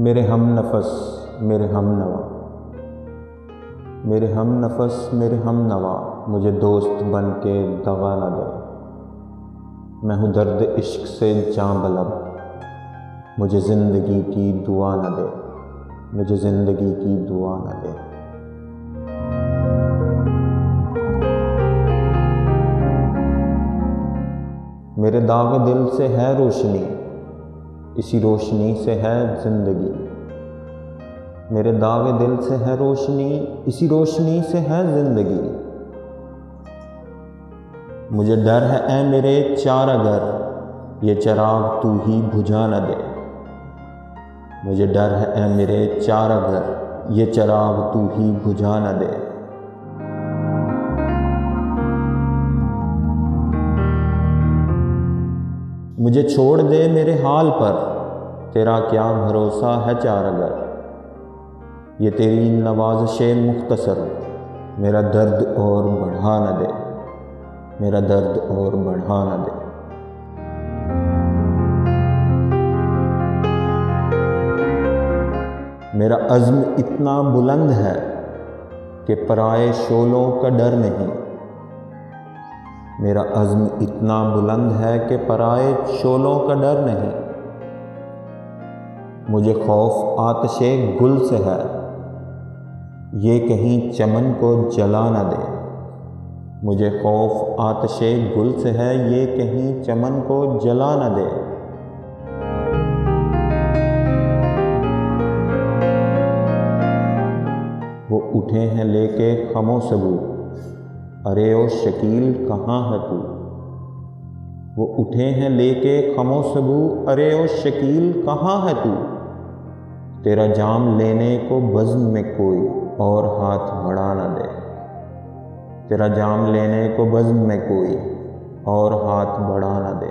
मेरे हम नफस मेरे हम नवा, मेरे हम नफस मेरे हम नवा, मुझे दोस्त बन के दगा न दे। मैं हूँ दर्द इश्क से जाँ बलब, मुझे ज़िंदगी की दुआ न दे, मुझे ज़िंदगी की दुआ न दे। मेरे दाग दिल से है रोशनी, इसी रोशनी से है ज़िंदगी। मेरे दाग दिल से है रोशनी, इसी रोशनी से है ज़िंदगी। मुझे डर है ऐ मेरे चार अगर, ये चिराग तू ही बुझा न दे। मुझे डर है ऐ मेरे चार अगर, ये चिराग तू ही बुझा न दे। मुझे छोड़ दे मेरे हाल पर, तेरा क्या भरोसा है चार अगर। ये तेरी नवाज़िशे मुख्तसर, मेरा दर्द और बढ़ा न दे, मेरा दर्द और बढ़ा न दे। मेरा अज़्म इतना बुलंद है कि पराए शोलों का डर नहीं। मेरा अज़्म इतना बुलंद है कि पराए शोलों का डर नहीं। मुझे खौफ आतिशे गुल से है, ये कहीं चमन को जला न दे। मुझे खौफ आतिशे गुल से है, ये कहीं चमन को जला न दे। वो उठे हैं लेके खमो सबू, अरे ओ शकील कहाँ है तू। वो उठे हैं लेके खमो सबू, अरे ओ शकील कहाँ है तू। तेरा जाम लेने को बज़्म में कोई और हाथ बढ़ा न दे। तेरा जाम लेने को बज़्म में कोई और हाथ बढ़ा न दे।